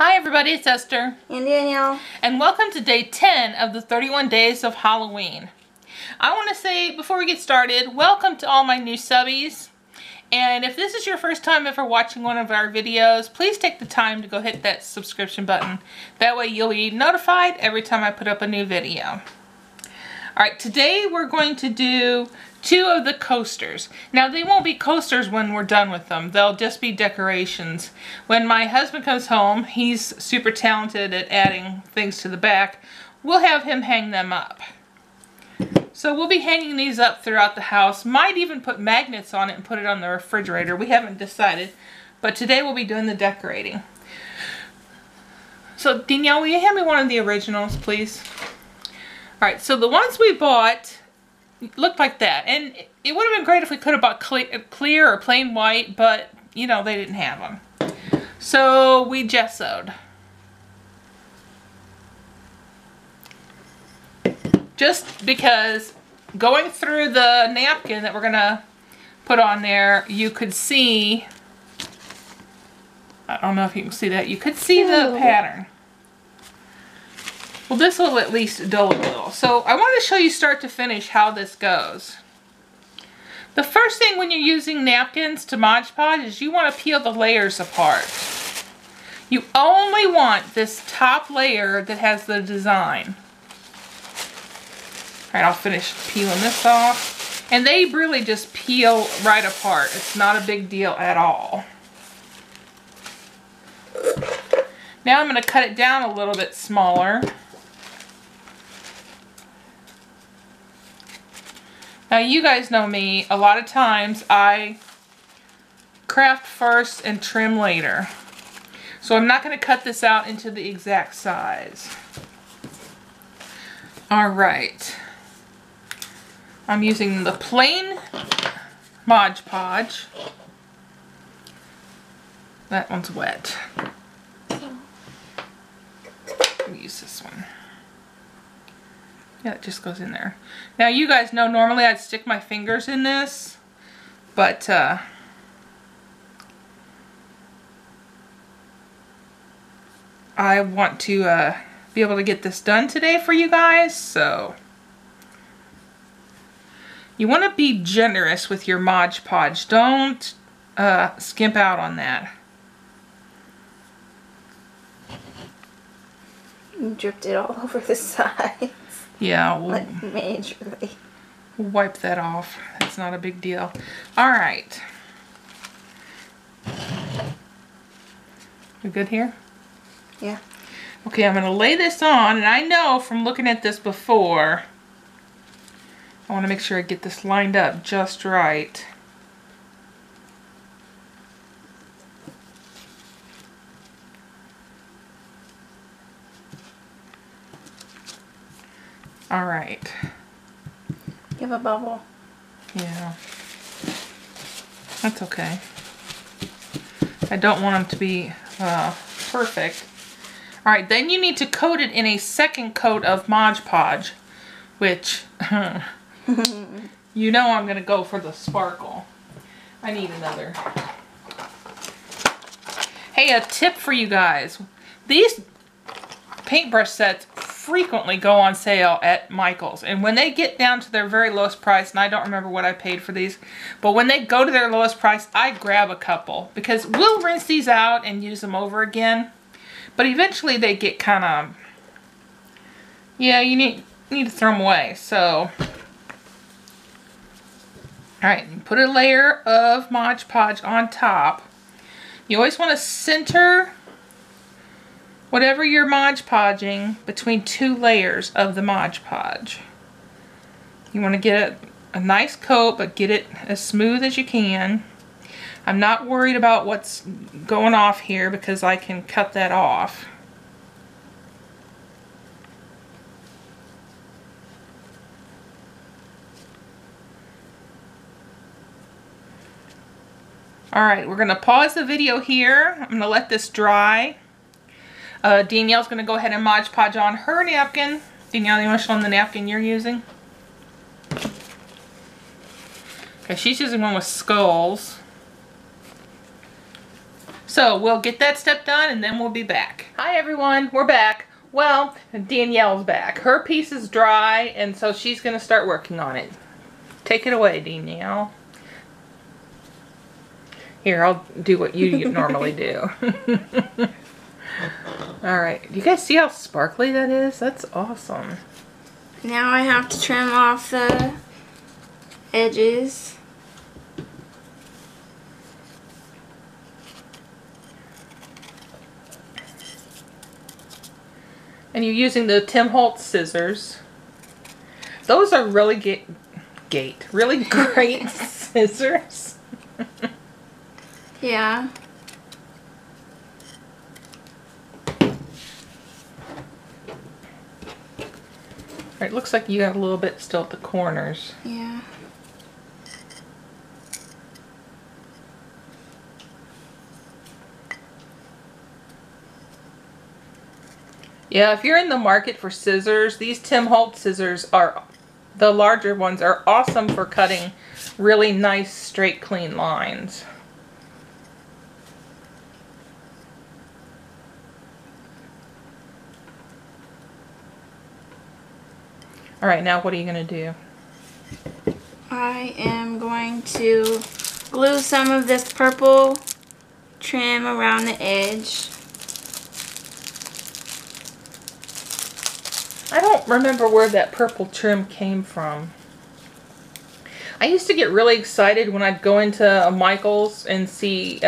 Hi everybody, it's Esther. And Danielle. And welcome to day 10 of the 31 days of Halloween. I want to say, before we get started, welcome to all my new subbies. And if this is your first time ever watching one of our videos, please take the time to go hit that subscription button. That way you'll be notified every time I put up a new video. Alright, today we're going to do 2 of the coasters. Now they won't be coasters when we're done with them. They'll just be decorations. When my husband comes home, he's super talented at adding things to the back. We'll have him hang them up. So we'll be hanging these up throughout the house. Might even put magnets on it and put it on the refrigerator. We haven't decided. But today we'll be doing the decorating. So Danielle, will you hand me one of the originals, please? Alright, so the ones we bought looked like that. And it would have been great if we could have bought clear or plain white, but, you know, they didn't have them. So we gessoed. Just because going through the napkin that we're going to put on there, you could see, I don't know if you can see that, you could see the pattern. Well, this will at least dull a little. So I want to show you start to finish how this goes. The first thing when you're using napkins to Mod Podge is you want to peel the layers apart. You only want this top layer that has the design. Alright, I'll finish peeling this off. And they really just peel right apart. It's not a big deal at all. Now I'm going to cut it down a little bit smaller. Now you guys know me, a lot of times I craft first and trim later. So I'm not going to cut this out into the exact size. Alright. I'm using the plain Mod Podge. That one's wet. Let me use this one. Yeah, it just goes in there. Now you guys know normally I'd stick my fingers in this, but I want to be able to get this done today for you guys, so you want to be generous with your Mod Podge. Don't skimp out on that. You dripped it all over the sides. Yeah, like majorly. We'll wipe that off. It's not a big deal. Alright. We good here? Yeah. Okay, I'm going to lay this on, and I know from looking at this before, I want to make sure I get this lined up just right. Alright. You have a bubble. Yeah. That's okay. I don't want them to be perfect. Alright, then you need to coat it in a second coat of Mod Podge, which, you know I'm going to go for the sparkle. I need another. Hey, a tip for you guys. These paintbrush sets frequently go on sale at Michael's, and when they get down to their very lowest price, and I don't remember what I paid for these, but when they go to their lowest price, I grab a couple, because we'll rinse these out and use them over again, but eventually they get kind of, yeah, you need to throw them away. So alright, put a layer of Mod Podge on top. You always want to center whatever you're Mod Podging between 2 layers of the Mod Podge. You want to get a nice coat, but get it as smooth as you can. I'm not worried about what's going off here because I can cut that off. Alright, we're going to pause the video here. I'm going to let this dry. Danielle's going to go ahead and Mod Podge on her napkin. Danielle, you want to show them the napkin you're using? Okay, she's using one with skulls. So we'll get that step done and then we'll be back. Hi everyone, we're back. Well, Danielle's back. Her piece is dry and so she's gonna start working on it. Take it away, Danielle. Here, I'll do what you normally do. Alright, do you guys see how sparkly that is? That's awesome. Now I have to trim off the edges. And you're using the Tim Holtz scissors. Those are really really great scissors. Yeah. It looks like you got a little bit still at the corners. Yeah. Yeah, if you're in the market for scissors, these Tim Holtz scissors are, the larger ones are awesome for cutting really nice, straight, clean lines. All right, now what are you going to do? I am going to glue some of this purple trim around the edge. I don't remember where that purple trim came from. I used to get really excited when I'd go into a Michael's and see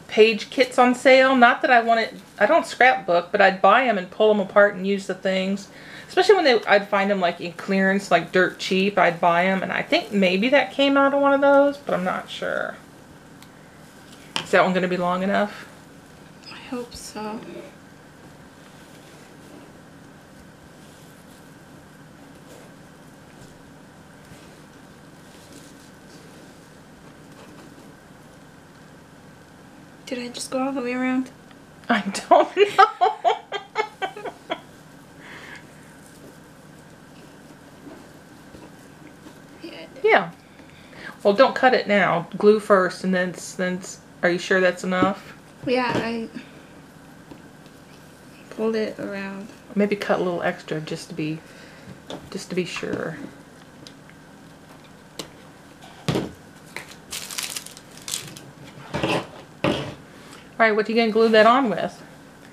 page kits on sale. Not that I don't scrapbook, but I'd buy them and pull them apart and use the things. Especially when I'd find them like in clearance, like dirt cheap, I'd buy them. And I think maybe that came out of one of those, but I'm not sure. Is that one going to be long enough? I hope so. Did I just go all the way around? I don't know. Yeah. Well, don't cut it now. Glue first, and then. Are you sure that's enough? Yeah, I pulled it around. Maybe cut a little extra just to be sure. All right, what are you gonna glue that on with?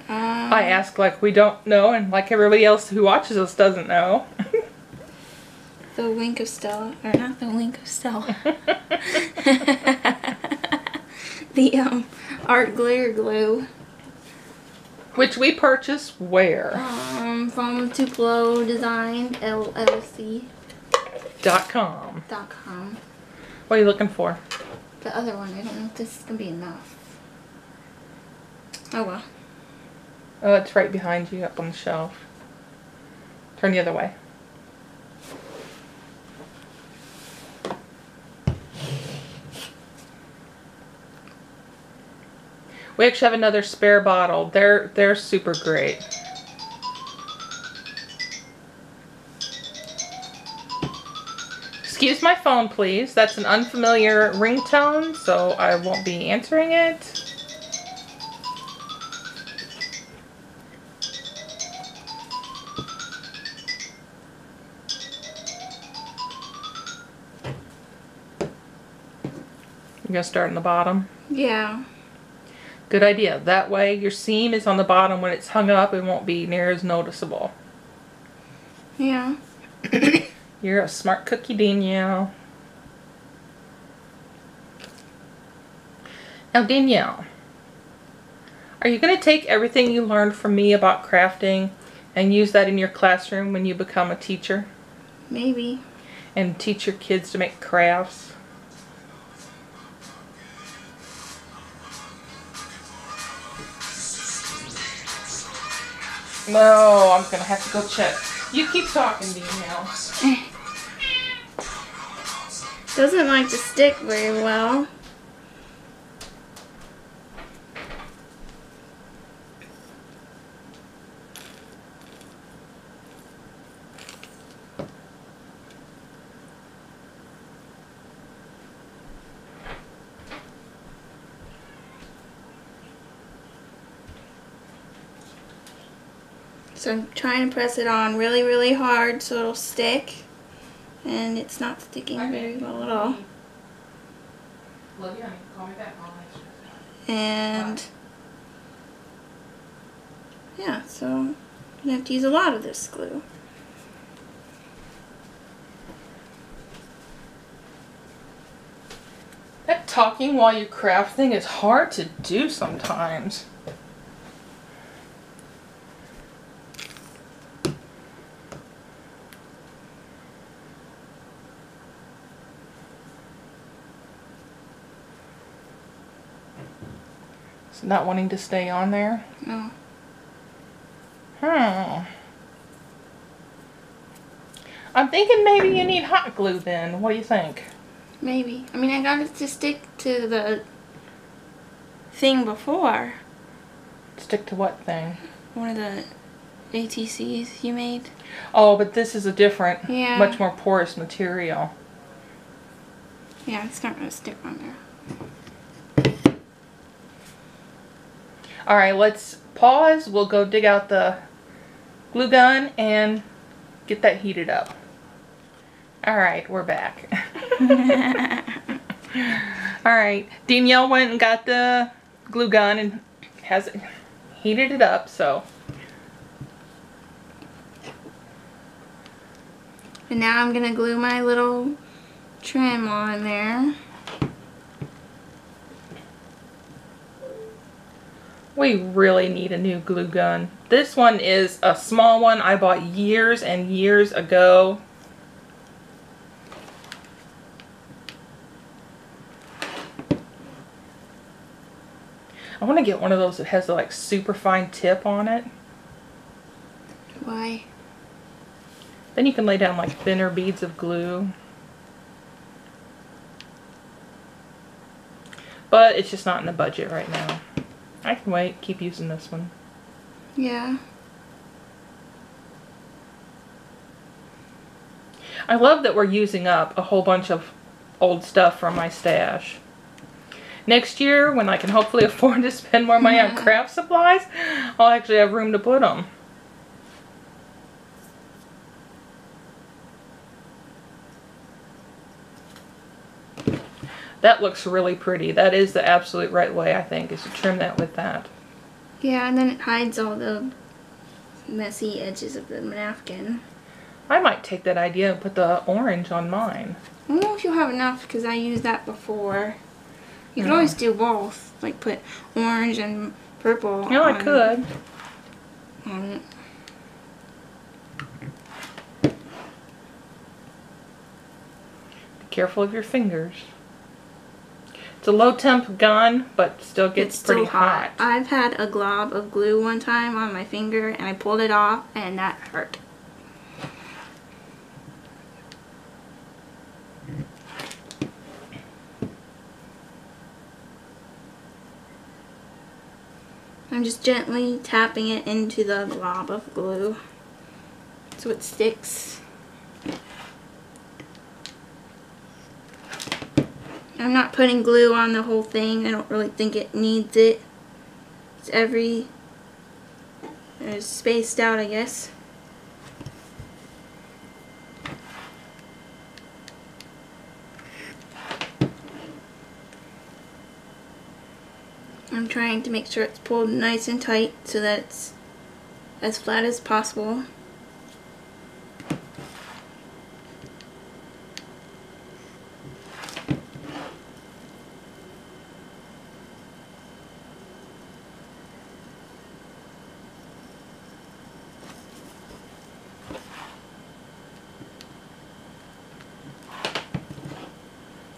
I ask like we don't know, and like everybody else who watches us doesn't know. The Wink of Stella, or not the Wink of Stella. The art glitter glue. Which we purchased where? From Tupelo Design LLC. .com. .com. What are you looking for? The other one. I don't know if this is gonna be enough. Oh well. Oh, it's right behind you up on the shelf. Turn the other way. We actually have another spare bottle. They're super great. Excuse my phone, please. That's an unfamiliar ringtone, so I won't be answering it. You're gonna start on the bottom? Yeah. Good idea. That way your seam is on the bottom. When it's hung up, it won't be near as noticeable. Yeah. You're a smart cookie, Danielle. Now, Danielle, are you going to take everything you learned from me about crafting and use that in your classroom when you become a teacher? Maybe. And teach your kids to make crafts? No, I'm going to have to go check. You keep talking, Danielle. Doesn't like to stick very well. So I'm trying to press it on really, really hard so it'll stick. And it's not sticking very well at all. Love you, honey. Call me back. And yeah, so I'm gonna have to use a lot of this glue. That talking while you craft thing is hard to do sometimes. It's not wanting to stay on there? No. I'm thinking maybe you need hot glue then. What do you think? Maybe. I mean, I got it to stick to the thing before. Stick to what thing? One of the ATCs you made. Oh, but this is a different, Yeah. much more porous material. Yeah, it's not going to stick on there. Alright, let's pause. We'll go dig out the glue gun and get that heated up. Alright, we're back. Alright, Danielle went and got the glue gun and has heated it up, so. And now I'm going to glue my little trim on there. We really need a new glue gun. This one is a small one I bought years and years ago. I want to get one of those that has the like super fine tip on it. Why? Then you can lay down like thinner beads of glue. But it's just not in the budget right now. I can wait, keep using this one. Yeah. I love that we're using up a whole bunch of old stuff from my stash. Next year, when I can hopefully afford to spend more money on craft supplies, I'll actually have room to put them. That looks really pretty. That is the absolute right way, I think, is to trim that with that. Yeah, and then it hides all the messy edges of the napkin. I might take that idea and put the orange on mine. I don't know if you'll have enough because I used that before. You could always do both, like put orange and purple. Yeah, I could. On it. Be careful of your fingers. It's a low temp gun, but still gets pretty hot. I've had a glob of glue one time on my finger and I pulled it off and that hurt. I'm just gently tapping it into the glob of glue so it sticks. I'm not putting glue on the whole thing. I don't really think it needs it. It's spaced out, I guess. I'm trying to make sure it's pulled nice and tight so that it's as flat as possible.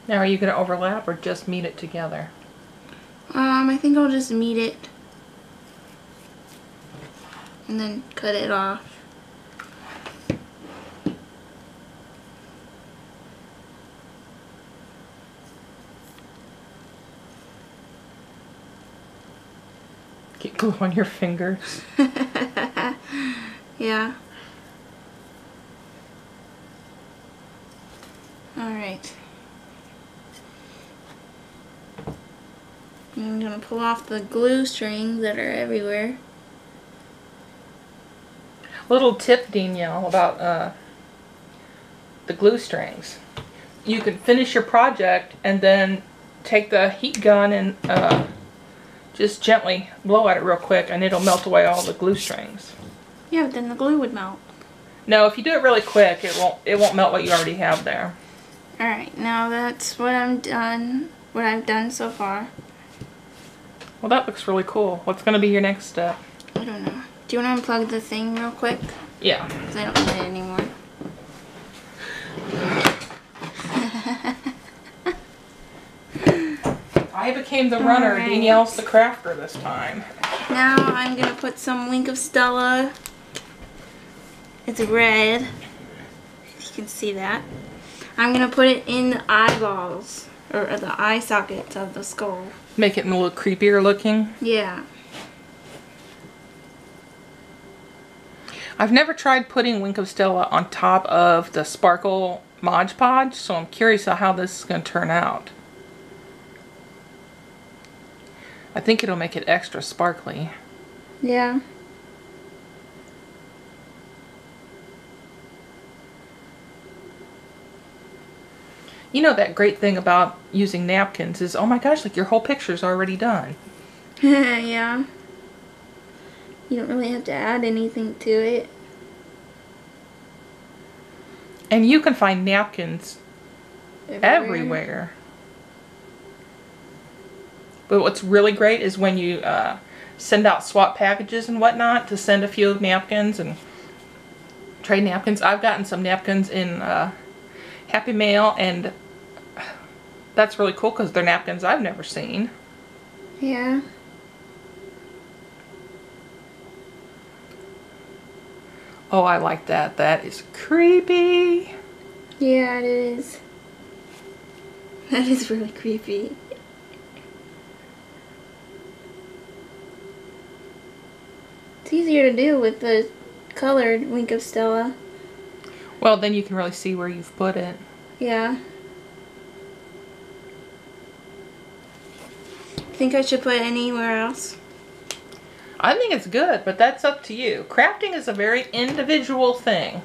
Now, are you going to overlap or just meet it together? I think I'll just meet it and then cut it off. Get glue on your fingers. Yeah. Alright. I'm going to pull off the glue strings that are everywhere. Little tip, Danielle, about the glue strings. You could finish your project and then take the heat gun and just gently blow at it real quick, and it'll melt away all the glue strings. Yeah, but then the glue would melt. No, if you do it really quick, it won't melt what you already have there. All right, now that's what I've done so far. Well, that looks really cool. What's going to be your next step? I don't know. Do you want to unplug the thing real quick? Yeah. Because I don't need it anymore. I became the runner. Alright. Danielle's the crafter this time. Now I'm going to put some Wink of Stella. It's red. You can see that. I'm going to put it in the eyeballs, or the eye sockets of the skull. Make it a little creepier looking. Yeah. I've never tried putting Wink of Stella on top of the sparkle Mod Podge, so I'm curious how this is going to turn out. I think it'll make it extra sparkly. Yeah. You know, that great thing about using napkins is, oh my gosh, like your whole picture's already done. Yeah. You don't really have to add anything to it. And you can find napkins everywhere. But what's really great is when you send out swap packages and whatnot to send a few napkins and trade napkins. I've gotten some napkins in Happy Mail, and that's really cool because they're napkins I've never seen. Yeah. Oh, I like that. That is creepy. Yeah, it is. That is really creepy. It's easier to do with the colored Wink of Stella. Well, then you can really see where you've put it. Yeah. Think I should put anywhere else? I think it's good, but that's up to you. Crafting is a very individual thing.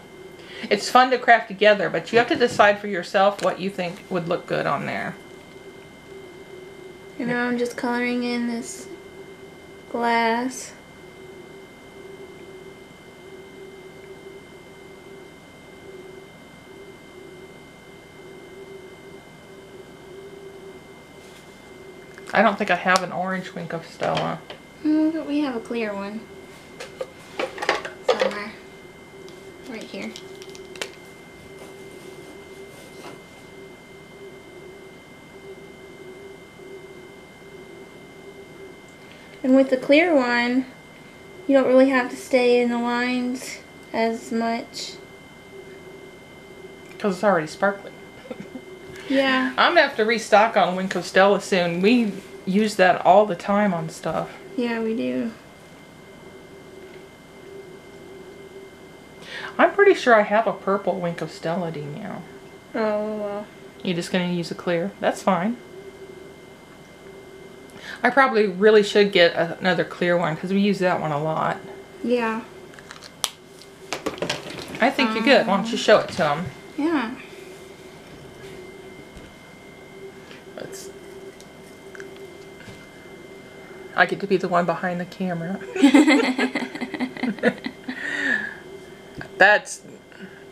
It's fun to craft together, but you have to decide for yourself what you think would look good on there. And now I'm just coloring in this glass. I don't think I have an orange Wink of Stella. But we have a clear one. Somewhere. Right here. And with the clear one, you don't really have to stay in the lines as much. Because it's already sparkling. Yeah. I'm going to have to restock on Wink of Stella soon. We use that all the time on stuff. Yeah, we do. I'm pretty sure I have a purple Wink of Stella, Danielle. Oh, well. You're just going to use a clear. That's fine. I probably really should get another clear one because we use that one a lot. Yeah. I think you're good. Why don't you show it to them? Yeah. I get to be the one behind the camera.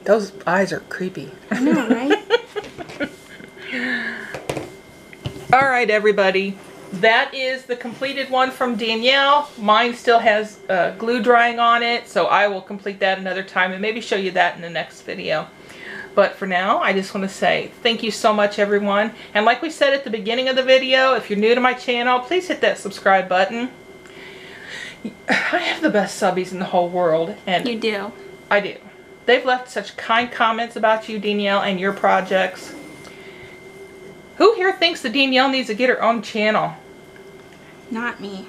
Those eyes are creepy. I know, right? All right, everybody. That is the completed one from Danielle. Mine still has glue drying on it, so I will complete that another time and maybe show you that in the next video. But for now, I just want to say thank you so much, everyone. And like we said at the beginning of the video, if you're new to my channel, please hit that subscribe button. I have the best subbies in the whole world. And You do. I do. They've left such kind comments about you, Danielle, and your projects. Who here thinks that Danielle needs to get her own channel? Not me.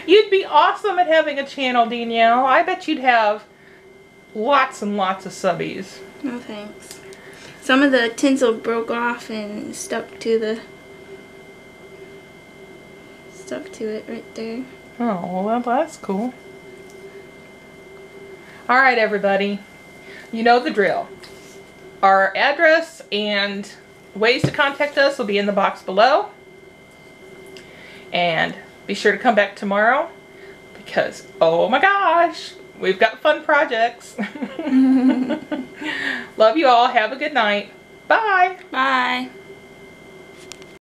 You'd be awesome at having a channel, Danielle. I bet you'd have lots and lots of subbies. No thanks. Some of the tinsel broke off and stuck to it right there. Oh, well, that's cool. All right, everybody. You know the drill. Our address and ways to contact us will be in the box below. And be sure to come back tomorrow because, oh my gosh, we've got fun projects. Love you all. Have a good night. Bye. Bye.